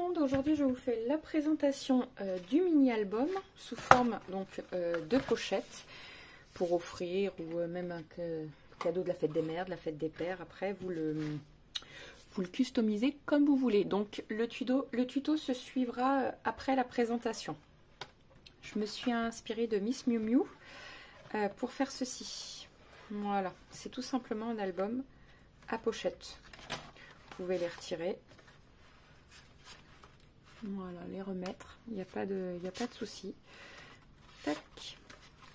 monde, aujourd'hui je vous fais la présentation du mini-album sous forme donc de pochette pour offrir ou même un cadeau de la fête des mères, de la fête des pères. Après vous le customisez comme vous voulez. Donc le tuto se suivra après la présentation. Je me suis inspirée de Miss Miu Miu pour faire ceci. Voilà, c'est tout simplement un album à pochette. Vous pouvez les retirer. Voilà, les remettre, il n'y a pas de souci. Tac.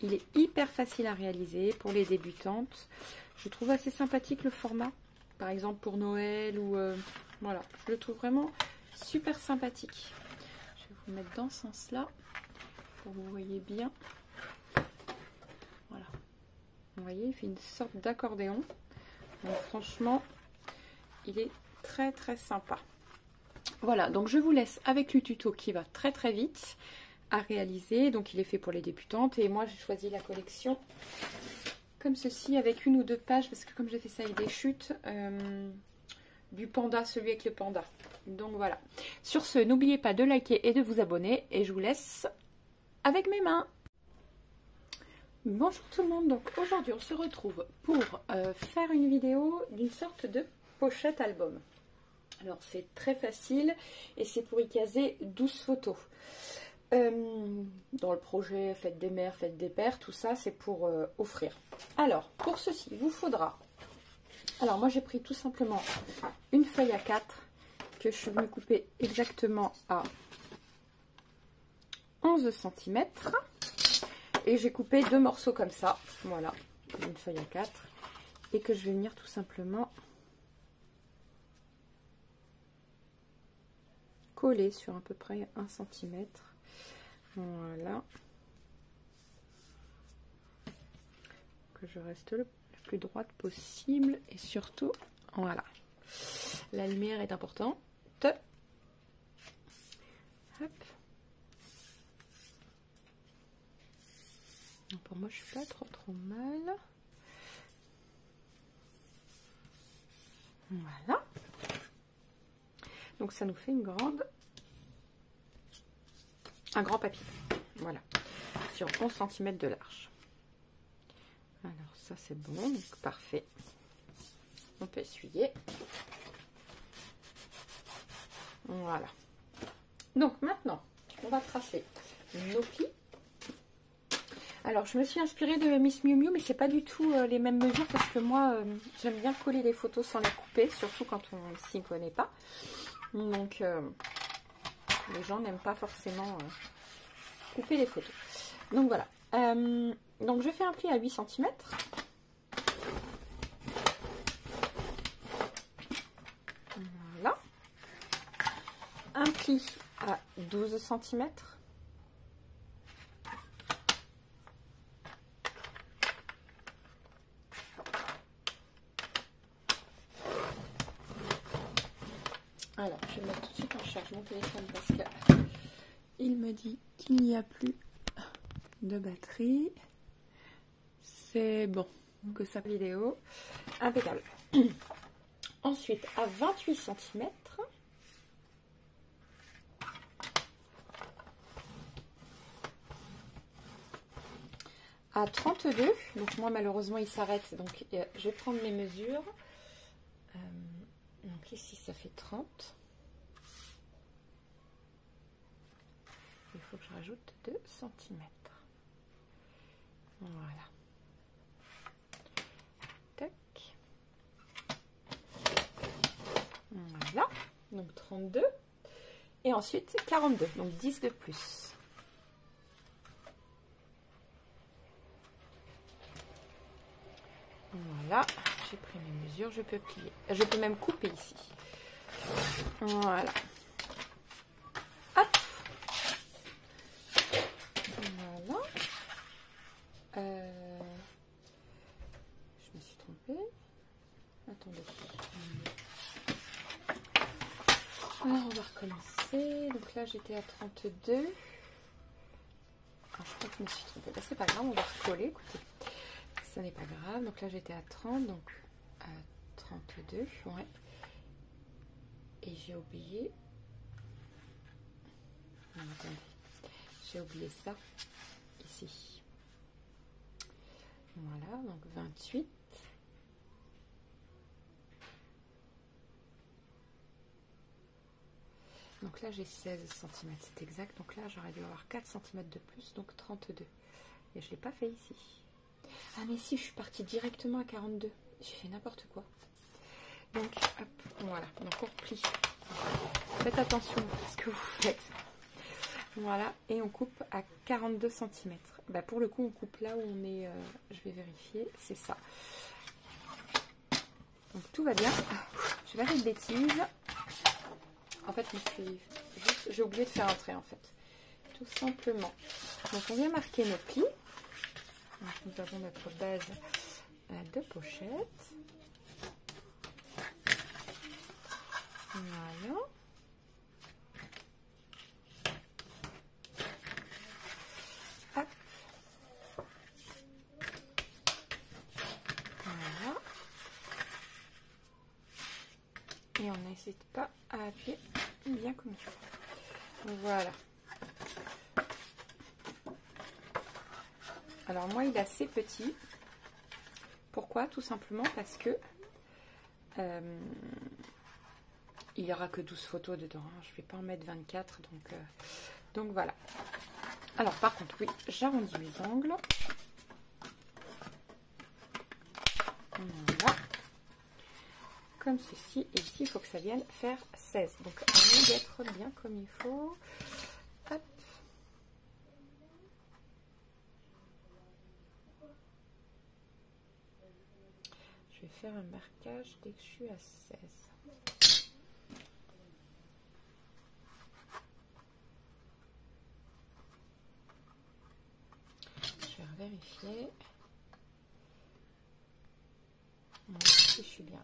Il est hyper facile à réaliser pour les débutantes. Je trouve assez sympathique le format, par exemple pour Noël ou voilà, je le trouve vraiment super sympathique. Je vais vous mettre dans ce sens-là pour que vous voyez bien. Voilà, vous voyez, il fait une sorte d'accordéon. Donc franchement, il est très très sympa. Voilà, donc je vous laisse avec le tuto qui va très très vite à réaliser. Donc il est fait pour les débutantes et moi j'ai choisi la collection comme ceci avec 1 ou 2 pages parce que comme j'ai fait ça avec des chutes du panda, celui avec le panda. Donc voilà. Sur ce, n'oubliez pas de liker et de vous abonner et je vous laisse avec mes mains. Bonjour tout le monde, donc aujourd'hui on se retrouve pour faire une vidéo d'une sorte de pochette album. Alors c'est très facile et c'est pour y caser 12 photos. Dans le projet Fête des mères, Fête des pères, tout ça c'est pour offrir. Alors pour ceci, il vous faudra... Alors moi j'ai pris tout simplement une feuille A4 que je suis venue couper exactement à 11 cm. Et j'ai coupé 2 morceaux comme ça, voilà, une feuille A4. Et que je vais venir tout simplement... coller sur à peu près 1 cm. Voilà. Que je reste le plus droite possible. Et surtout, voilà. La lumière est importante. Hop. Pour moi, je suis pas trop mal. Voilà. Donc ça nous fait un grand papier, voilà, sur 11 cm de large. Alors ça c'est bon, donc parfait. On peut essuyer. Voilà. Donc maintenant, on va tracer nos plis. Alors je me suis inspirée de Miss Miu Miu, mais c'est pas du tout les mêmes mesures parce que moi j'aime bien coller les photos sans les couper, surtout quand on ne s'y connaît pas. Donc les gens n'aiment pas forcément couper les photos. Donc voilà. Donc je fais un pli à 8 cm. Voilà. Un pli à 12 cm. Alors, je vais mettre tout de suite en charge mon téléphone parce que il me dit qu'il n'y a plus de batterie. C'est bon que sa vidéo. Impeccable. Ensuite, à 28 cm. À 32. Donc moi, malheureusement, il s'arrête. Donc, je vais prendre mes mesures. Donc ici ça fait 30. Il faut que je rajoute 2 cm. Voilà. Tac. Voilà. Donc 32. Et ensuite 42. Donc 10 de plus. Voilà. J'ai pris mes mesures, je peux plier. Je peux même couper ici. Voilà. Hop. Voilà. Je me suis trompée. Attendez. Alors, on va recommencer. Donc là, j'étais à 32. Ah, je crois que je me suis trompée. Ben, c'est pas grave, on va recoller. Écoutez. Ça n'est pas grave, donc là j'étais à 30, donc à 32, ouais. Et j'ai oublié Attendez, j'ai oublié ça. Ici. Voilà, donc 28. Donc là, j'ai 16 cm, c'est exact. Donc là, j'aurais dû avoir 4 cm de plus, donc 32. Et je ne l'ai pas fait ici. Ah mais si, je suis partie directement à 42. J'ai fait n'importe quoi. Donc, hop, voilà. Donc on replie. Faites attention à ce que vous faites. Voilà, et on coupe à 42 cm. Bah pour le coup, on coupe là où on est, je vais vérifier, c'est ça. Donc tout va bien. Je vais faire une bêtise. En fait, j'ai oublié de faire un trait en fait. Tout simplement. Donc on vient marquer nos plis. Donc, nous avons notre base de pochette. Voilà. Hop. Voilà. Et on n'hésite pas à appuyer bien comme il faut. Voilà. Alors moi, il est assez petit. Pourquoi? Tout simplement parce que il n'y aura que 12 photos dedans. Hein. Je ne vais pas en mettre 24. Donc voilà. Alors par contre, oui, j'arrondis mes angles. Voilà. Comme ceci. Et ici, il faut que ça vienne faire 16. Donc à nous d'être bien comme il faut. Hop. Je vais faire un marquage dès que je suis à 16. Je vais vérifier. Si je suis bien là.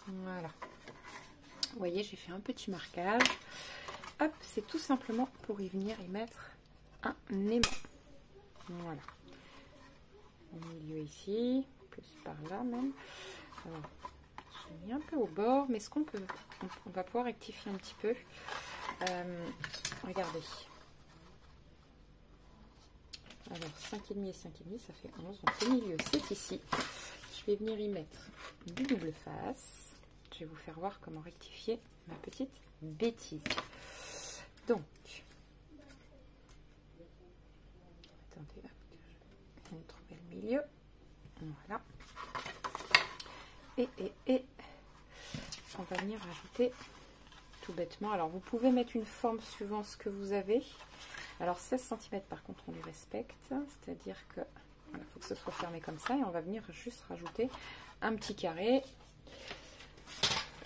Voilà. Vous voyez, j'ai fait un petit marquage. Hop, c'est tout simplement pour y venir et mettre un aimant. Voilà. Au milieu ici, plus par là même. Alors, j'ai mis un peu au bord, mais ce qu'on peut, on va pouvoir rectifier un petit peu. Regardez. Alors 5,5 et 5,5, ça fait 11. Donc au milieu, c'est ici. Je vais venir y mettre du double face. Je vais vous faire voir comment rectifier ma petite bêtise. Donc, attendez, là, je vais trouver le milieu. Voilà. Et on va venir rajouter tout bêtement. Alors, vous pouvez mettre une forme suivant ce que vous avez. Alors, 16 cm, par contre, on les respecte. C'est-à-dire que voilà, faut que ce soit fermé comme ça. Et on va venir juste rajouter un petit carré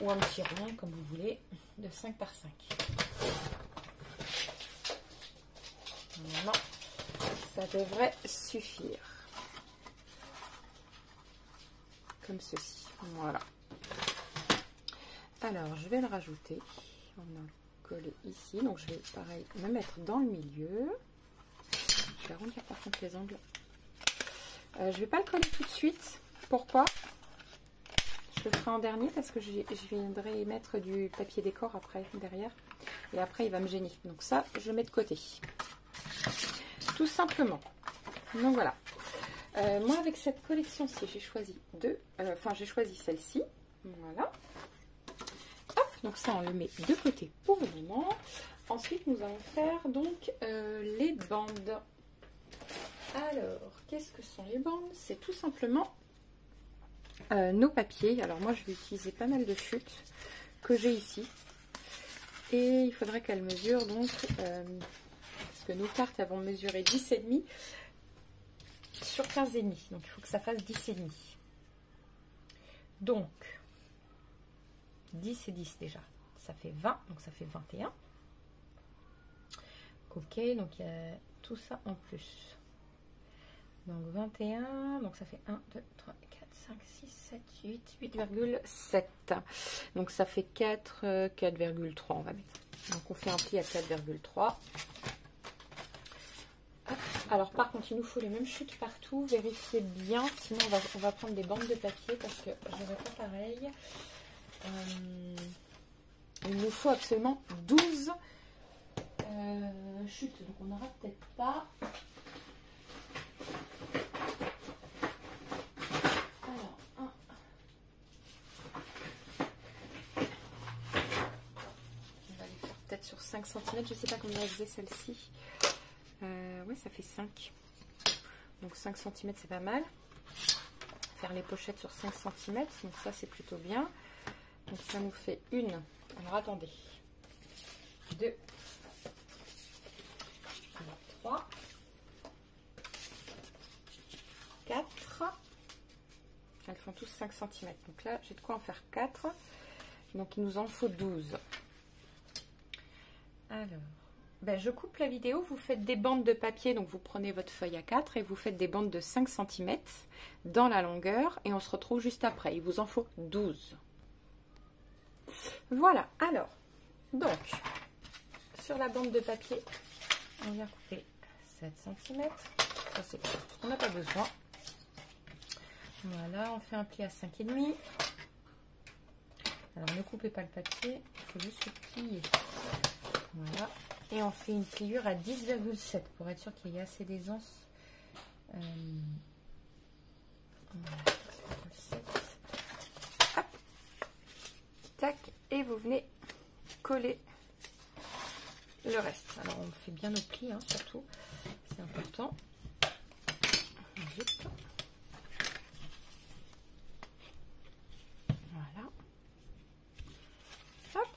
ou un petit rond, comme vous voulez, de 5 par 5. Normalement, ça devrait suffire. Comme ceci. Voilà. Alors, je vais le rajouter. On a collé ici. Donc, je vais, pareil, me mettre dans le milieu. Je vais arrondir par contre les angles. Je ne vais pas le coller tout de suite. Pourquoi? Je le ferai en dernier parce que je viendrai y mettre du papier décor après, derrière. Et après, il va me gêner. Donc ça, je le mets de côté. Tout simplement. Donc voilà. Moi, avec cette collection-ci, j'ai choisi j'ai choisi celle-ci. Voilà. Hop, donc ça, on le met de côté pour le moment. Ensuite, nous allons faire donc les bandes. Alors, qu'est-ce que sont les bandes? C'est tout simplement nos papiers. Alors moi, je vais utiliser pas mal de chutes que j'ai ici. Et il faudrait qu'elles mesurent donc, parce que nos cartes elles vont mesurer 10,5 sur 15,5. Donc il faut que ça fasse 10,5. Donc, 10 et 10 déjà. Ça fait 20, donc ça fait 21. Ok, donc il y a tout ça en plus. Donc 21, donc ça fait 1, 2, 3, 4, 5, 6, 7, 8, 8,7. Donc ça fait 4, 4,3 on va mettre. Donc on fait un pli à 4,3. Alors par contre il nous faut les mêmes chutes partout. Vérifiez bien, sinon on va prendre des bandes de papier parce que je n'aurai pas pareil. Il nous faut absolument 12 chute, donc on n'aura peut-être pas. Alors, on va les faire peut-être sur 5 cm. Je ne sais pas combien elle faisait celle-ci. Ouais, ça fait 5. Donc 5 cm, c'est pas mal. Faire les pochettes sur 5 cm, donc ça c'est plutôt bien. Donc ça nous fait une. Alors attendez. 2. 3. 4. Elles font tous 5 cm. Donc là, j'ai de quoi en faire 4. Donc il nous en faut 12. Alors, ben, je coupe la vidéo. Vous faites des bandes de papier. Donc vous prenez votre feuille A4 et vous faites des bandes de 5 cm dans la longueur. Et on se retrouve juste après. Il vous en faut 12. Voilà. Alors, donc, sur la bande de papier, on vient couper 7 cm. Ça, c'est ce qu'on n'a pas besoin. Voilà, on fait un pli à 5,5. Alors, ne coupez pas le papier, il faut juste le plier. Voilà. Et on fait une pliure à 10,7 pour être sûr qu'il y ait assez d'aisance. Voilà, 10,7. Hop. Tac. Et vous venez coller le reste. Alors, on fait bien nos plis, hein, surtout. C'est important. Vite. Voilà. Hop.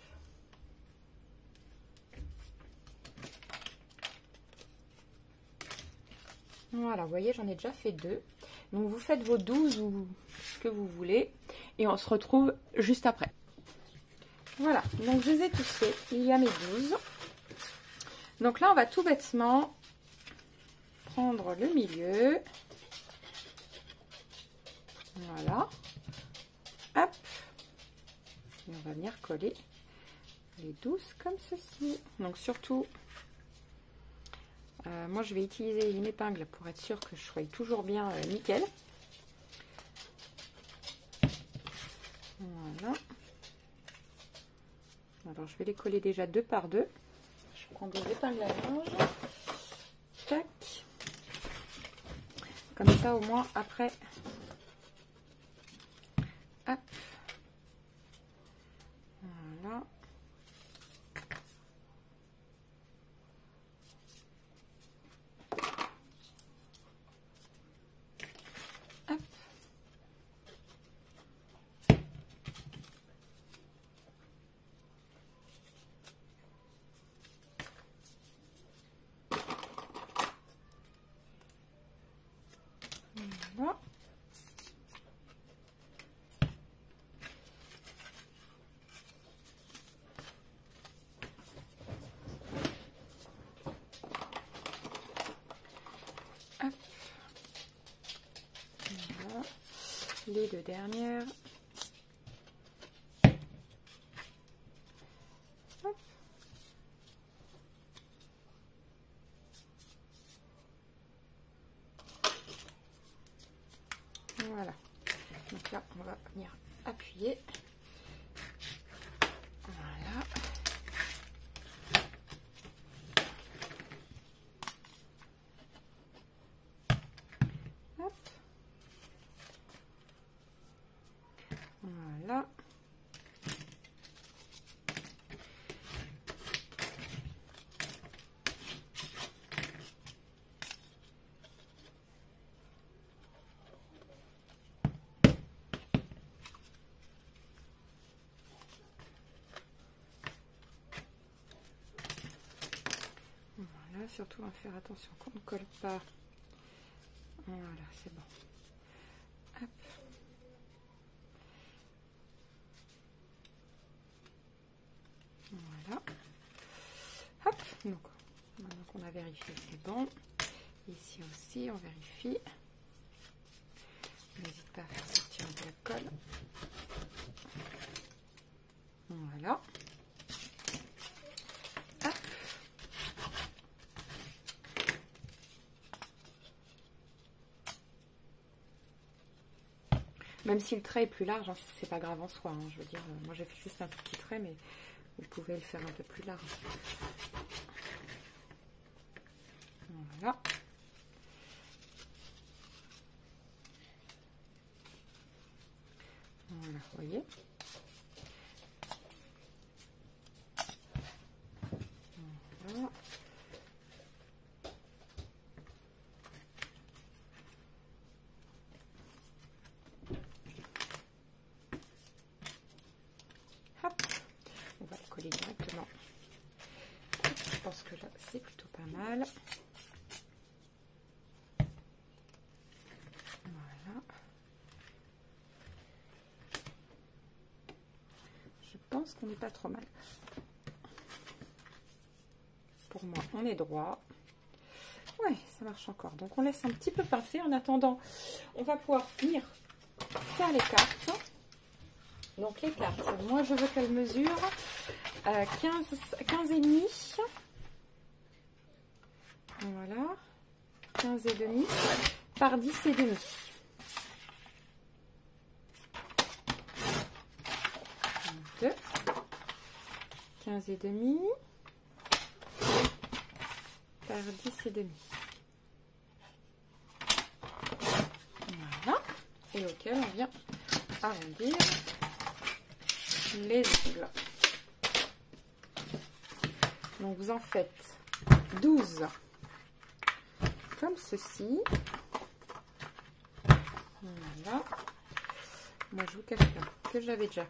Voilà, vous voyez, j'en ai déjà fait 2. Donc, vous faites vos 12 ou ce que vous voulez. Et on se retrouve juste après. Voilà, donc je les ai tous faits. Il y a mes 12. Donc là, on va tout bêtement prendre le milieu. Voilà. Hop. Et on va venir coller les 12 comme ceci. Donc surtout, moi je vais utiliser une épingle pour être sûr que je sois toujours bien nickel. Voilà. Alors je vais les coller déjà 2 par 2. Je prends des épingles à linge. Tac. Comme ça au moins après. Hop. Voilà. Hop. Voilà. Hop. Voilà. Les 2 dernières. Hop. Voilà. Donc là, on va venir appuyer. Voilà. Hop. Voilà. Voilà, surtout à faire attention qu'on ne colle pas. Voilà, c'est bon. Hop. Voilà. Hop. Donc, maintenant qu'on a vérifié, c'est bon. Ici aussi, on vérifie. N'hésite pas à faire sortir un peu la colle. Voilà. Hop. Même si le trait est plus large, hein, c'est pas grave en soi. Hein, je veux dire, moi j'ai fait juste un tout petit trait, mais vous pouvez le faire un peu plus large. Voilà. Voilà, vous voyez. Voilà. Hop. On va le coller directement. Je pense que là, c'est plutôt pas mal. Voilà. Je pense qu'on n'est pas trop mal. Pour moi, on est droit. Ouais, ça marche encore. Donc, on laisse un petit peu pincer. En attendant, on va pouvoir venir faire les cartes. Donc, les cartes, moi, je veux qu'elles mesurent 15 et demi. Voilà. 15 et demi par 10 et demi. 2. 15 et demi par 10 et demi. Voilà. Et auquel on vient arrondir les ongles. Donc vous en faites 12 comme ceci. Voilà. Moi je vous cache pas que j'avais déjà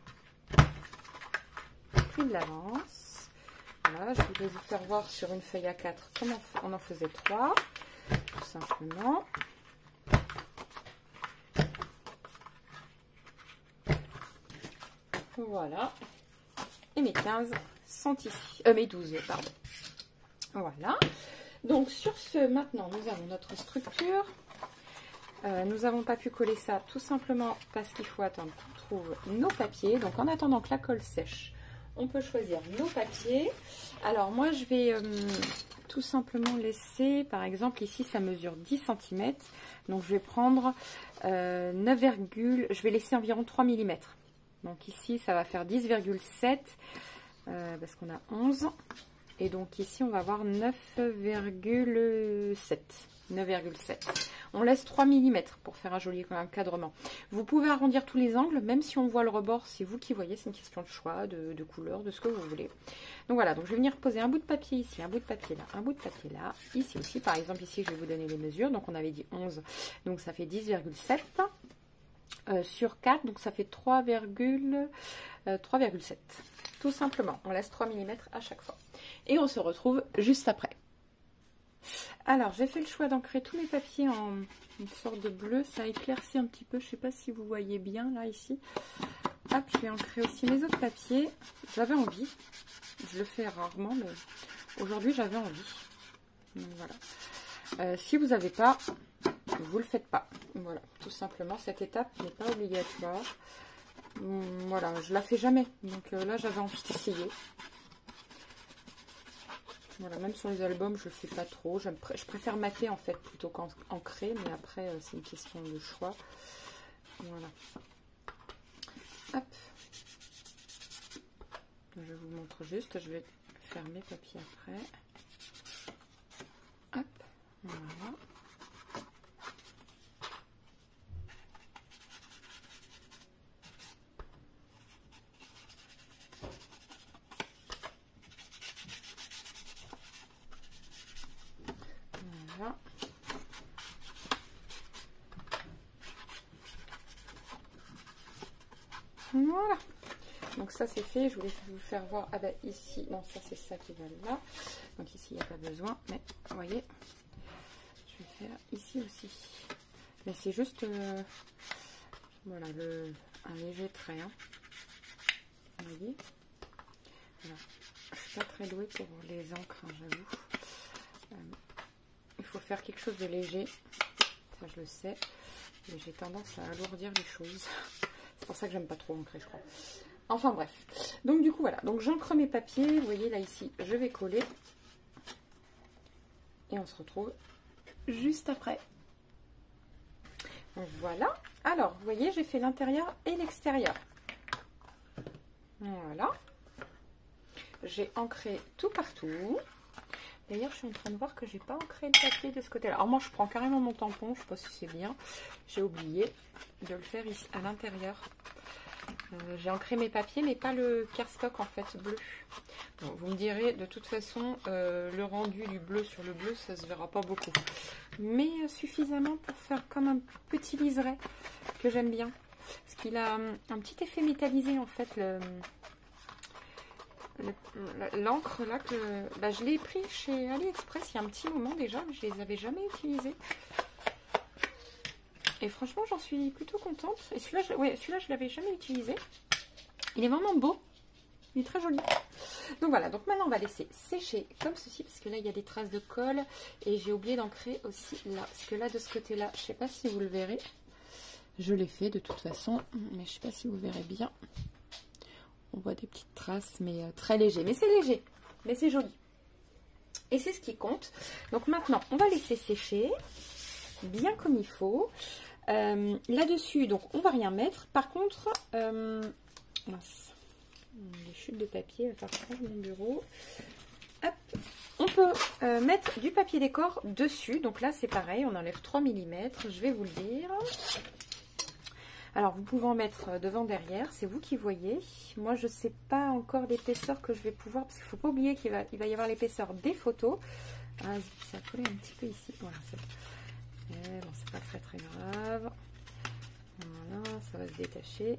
pris de l'avance. Voilà, je voulais vous faire voir sur une feuille A4 comment on en faisait 3, tout simplement. Voilà. Et mes 15 sont ici. Mes 12, pardon. Voilà. Donc sur ce, maintenant, nous avons notre structure. Nous n'avons pas pu coller ça tout simplement parce qu'il faut attendre qu'on trouve nos papiers. Donc en attendant que la colle sèche, on peut choisir nos papiers. Alors moi je vais tout simplement laisser, par exemple ici ça mesure 10 cm. Donc je vais prendre 9, je vais laisser environ 3 mm. Donc ici ça va faire 10,7 parce qu'on a 11. Et donc ici on va avoir 9,7. 9,7. On laisse 3 mm pour faire un joli encadrement. Vous pouvez arrondir tous les angles, même si on voit le rebord, c'est vous qui voyez, c'est une question de choix, de couleur, de ce que vous voulez. Donc voilà, donc je vais venir poser un bout de papier ici, un bout de papier là, un bout de papier là, ici aussi, par exemple ici je vais vous donner les mesures, donc on avait dit 11, donc ça fait 10,7 sur 4, donc ça fait 3,7. Tout simplement, on laisse 3 mm à chaque fois. Et on se retrouve juste après. Alors, j'ai fait le choix d'ancrer tous mes papiers en une sorte de bleu. Ça éclaircit un petit peu. Je ne sais pas si vous voyez bien, là, ici. Hop, je vais ancrer aussi mes autres papiers. J'avais envie. Je le fais rarement, mais aujourd'hui, j'avais envie. Donc, voilà. Si vous n'avez pas, vous ne le faites pas. Voilà, tout simplement. Cette étape n'est pas obligatoire. Voilà, je la fais jamais. Donc là, j'avais envie d'essayer. Voilà, même sur les albums, je ne fais pas trop. Je préfère mater en fait plutôt qu'ancrer, mais après, c'est une question de choix. Voilà. Hop. Je vous montre juste. Je vais faire mes papiers après. Hop. Voilà. Voilà. Voilà. Donc ça c'est fait. Je voulais vous faire voir. Ah ben ici, non ça c'est ça qui va là. Donc ici il n'y a pas besoin. Mais vous voyez, je vais faire ici aussi. Mais c'est juste voilà un léger trait. Hein. Vous voyez. Voilà. Je suis pas très douée pour les encres, hein, j'avoue. Il faut faire quelque chose de léger. Ça je le sais. Mais j'ai tendance à alourdir les choses. C'est pour ça que j'aime pas trop ancrer, je crois. Enfin bref. Donc du coup voilà. Donc j'encre mes papiers. Vous voyez là ici, je vais coller. Et on se retrouve juste après. Donc voilà. Alors vous voyez, j'ai fait l'intérieur et l'extérieur. Voilà. J'ai ancré tout partout. D'ailleurs, je suis en train de voir que j'ai pas ancré le papier de ce côté-là. Alors moi, je prends carrément mon tampon. Je sais pas si c'est bien. J'ai oublié de le faire ici à l'intérieur. J'ai ancré mes papiers, mais pas le cardstock en fait bleu. Bon, vous me direz, de toute façon, le rendu du bleu sur le bleu, ça se verra pas beaucoup. Mais suffisamment pour faire comme un petit liseré que j'aime bien. Parce qu'il a un petit effet métallisé en fait. L'encre là que je l'ai pris chez AliExpress il y a un petit moment déjà, mais je les avais jamais utilisés. Et franchement, j'en suis plutôt contente. Et celui-là, ouais, celui-là, je l'avais jamais utilisé. Il est vraiment beau. Il est très joli. Donc voilà, donc maintenant on va laisser sécher comme ceci, parce que là il y a des traces de colle. Et j'ai oublié d'ancrer aussi là. Parce que là, de ce côté-là, je sais pas si vous le verrez. Je l'ai fait de toute façon, mais je sais pas si vous verrez bien. On voit des petites traces, mais très léger. Mais c'est léger, mais c'est joli. Et c'est ce qui compte. Donc maintenant, on va laisser sécher bien comme il faut. Là-dessus, donc on va rien mettre. Par contre, mince, les chutes de papier, va faire prendre mon bureau. Hop. On peut mettre du papier décor dessus. Donc là, c'est pareil, on enlève 3 mm. Je vais vous le dire. Alors, vous pouvez en mettre devant, derrière, c'est vous qui voyez. Moi, je ne sais pas encore l'épaisseur que je vais pouvoir, parce qu'il ne faut pas oublier qu'il va y avoir l'épaisseur des photos. Ah, ça a collé un petit peu ici. Voilà, bon, c'est pas très très grave. Voilà, ça va se détacher.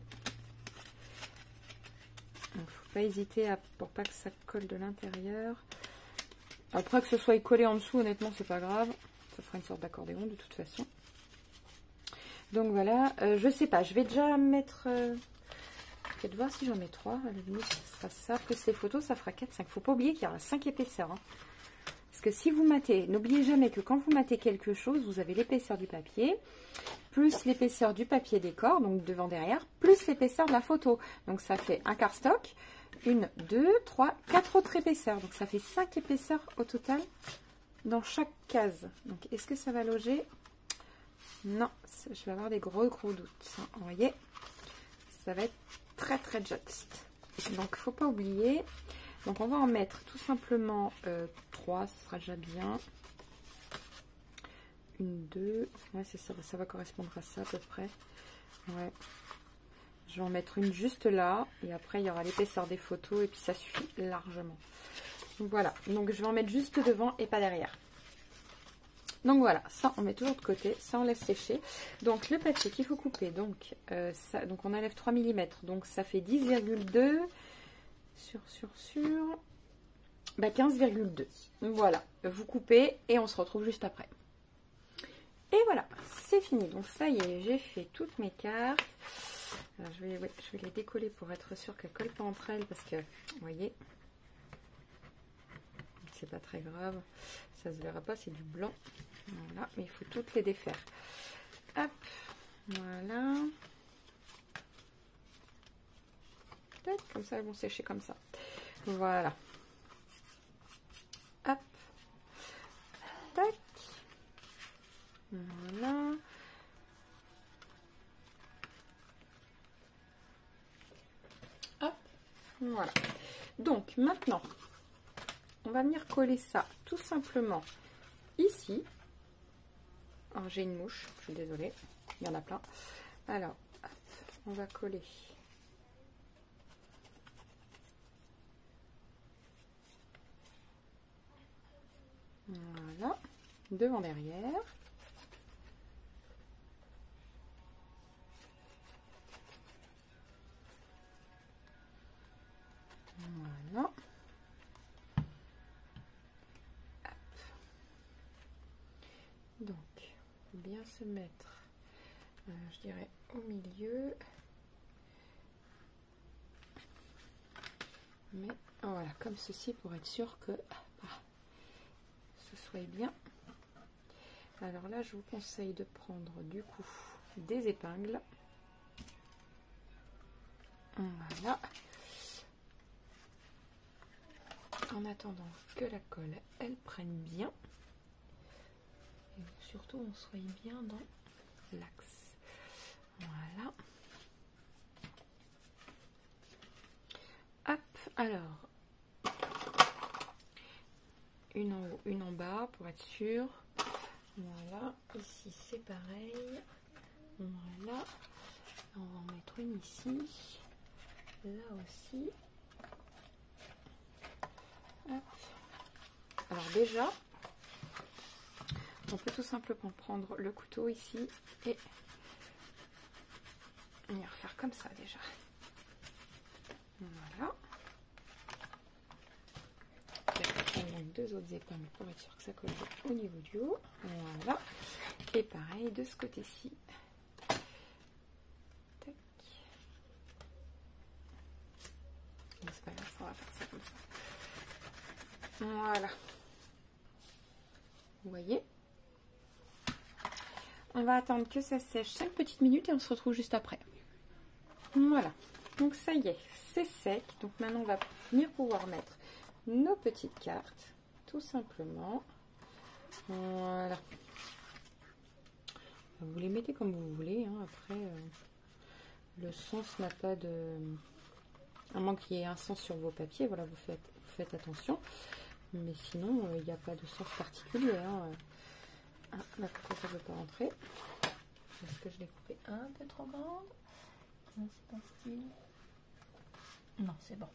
Il ne faut pas hésiter pour pas que ça colle de l'intérieur. Après que ce soit collé en dessous, honnêtement, c'est pas grave. Ça fera une sorte d'accordéon de toute façon. Donc voilà, je sais pas, je vais déjà mettre, peut-être voir si j'en mets 3, à la limite ce sera ça, plus les photos ça fera 4, 5, faut pas oublier qu'il y aura 5 épaisseurs, hein. Parce que si vous matez, n'oubliez jamais que quand vous matez quelque chose, vous avez l'épaisseur du papier, plus l'épaisseur du papier décor, donc devant, derrière, plus l'épaisseur de la photo, donc ça fait un cardstock, 1, 2, 3, 4 autres épaisseurs, donc ça fait 5 épaisseurs au total dans chaque case. Donc est-ce que ça va loger ? Non, je vais avoir des gros doutes. Vous voyez, ça va être très très juste. Donc, il ne faut pas oublier. Donc, on va en mettre tout simplement 3, ce sera déjà bien. 1, 2. Ouais, c'est ça, ça va correspondre à ça à peu près. Ouais. Je vais en mettre une juste là. Et après, il y aura l'épaisseur des photos. Et puis, ça suffit largement. Donc, voilà. Donc, je vais en mettre juste devant et pas derrière. Donc voilà, ça on met toujours de côté, ça on laisse sécher. Donc le papier qu'il faut couper, donc on enlève 3 mm, donc ça fait 10,2 sur 15,2. Voilà, vous coupez et on se retrouve juste après. Et voilà, c'est fini. Donc ça y est, j'ai fait toutes mes cartes. Alors, je vais les décoller pour être sûr qu'elles ne collent pas entre elles parce que, vous voyez, c'est pas très grave, ça se verra pas, c'est du blanc. Voilà, mais il faut toutes les défaire. Hop, voilà. Peut-être comme ça, elles vont sécher comme ça. Voilà. Hop. Tac. Voilà. Hop. Voilà. Donc, maintenant, on va venir coller ça tout simplement ici. Alors, j'ai une mouche, je suis désolée, il y en a plein. Alors, hop, on va coller. Voilà, devant, derrière. Voilà. Donc, bien se mettre, je dirais, au milieu. Mais voilà, comme ceci pour être sûr que ce soit bien. Alors là, je vous conseille de prendre du coup des épingles. Voilà. En attendant que la colle, elle prenne bien. Et surtout, on soit bien dans l'axe. Voilà. Hop, alors. une en haut, une en bas pour être sûr. Voilà, ici c'est pareil. Voilà, on va en mettre une ici, là aussi. Hop. Alors déjà, on peut tout simplement prendre le couteau ici et venir faire comme ça déjà. Voilà. Je vais prendre donc 2 autres épingles pour être sûr que ça colle au niveau du haut. Voilà. Et pareil de ce côté-ci. Tac. C'est pas grave, on va faire ça comme ça. Voilà. Vous voyez? On va attendre que ça sèche 5 petites minutes et on se retrouve juste après. Voilà. Donc ça y est, c'est sec. Donc maintenant on va venir pouvoir mettre nos petites cartes, tout simplement. Voilà. Vous les mettez comme vous voulez. Hein. Après, le sens n'a pas de... À moins qu'il y ait un sens sur vos papiers, voilà, vous faites attention. Mais sinon, il n'y a pas de sens particulier. Hein. Ah, là, pourquoi ça ne veut pas rentrer? Est-ce que je l'ai coupé un peu trop grande? Non, c'est pas style. Non, c'est bon.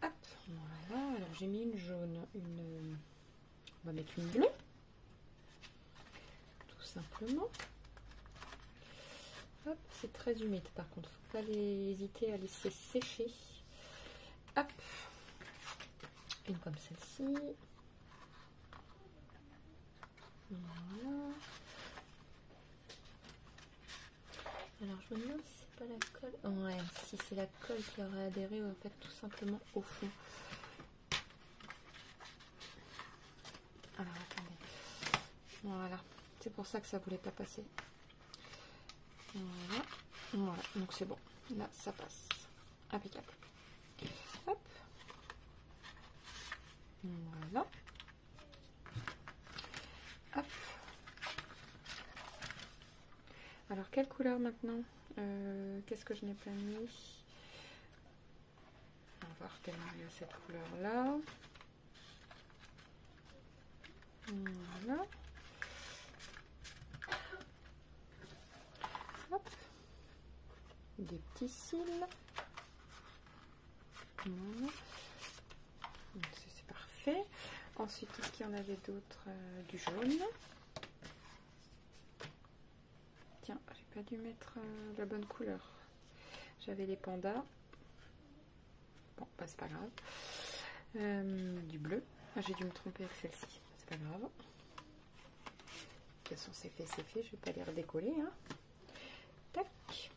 Hop, voilà. Alors, j'ai mis une jaune, on va mettre une bleue. Tout simplement. Hop, c'est très humide par contre. Faut pas hésiter à laisser sécher. Hop. Une comme celle-ci. Voilà. Alors je me demande si c'est pas la colle. Ouais, si c'est la colle qui aurait adhéré en fait tout simplement au fond. Alors attendez. Voilà. C'est pour ça que ça voulait pas passer. Voilà. Voilà. Donc c'est bon. Là ça passe. Impeccable. Hop. Voilà. Hop. Alors, quelle couleur maintenant? Qu'est-ce que je n'ai pas mis? On va redémarrer à cette couleur-là. Voilà. Hop. Des petits cils. Voilà. C'est parfait. Ensuite, est-ce qu'il y en avait d'autres? Du jaune. Tiens, j'ai pas dû mettre la bonne couleur. J'avais les pandas. Bon, bah, c'est pas grave. Du bleu. Ah, j'ai dû me tromper avec celle-ci. C'est pas grave. De toute façon, c'est fait, c'est fait. Je vais pas les redécoller. Hein. Tac.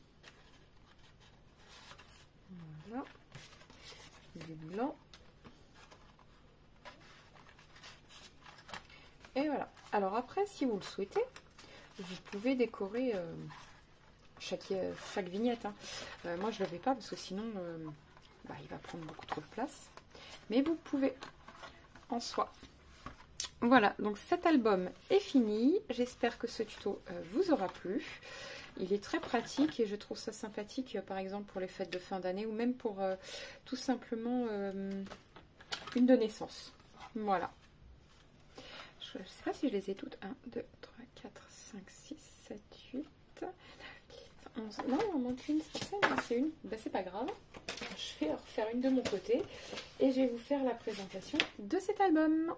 Voilà. Du blanc. Et voilà. Alors après, si vous le souhaitez, vous pouvez décorer chaque vignette. Hein. Moi, je ne le fais pas parce que sinon, il va prendre beaucoup trop de place. Mais vous pouvez en soi. Voilà, donc cet album est fini. J'espère que ce tuto vous aura plu. Il est très pratique et je trouve ça sympathique, par exemple, pour les fêtes de fin d'année ou même pour tout simplement une de naissance. Voilà. Je ne sais pas si je les ai toutes. 1, 2, 3, 4, 5, 6, 7, 8, 9, 10, 11. Non, il en manque une, c'est une. Ben, c'est pas grave. Je vais en refaire une de mon côté et je vais vous faire la présentation de cet album.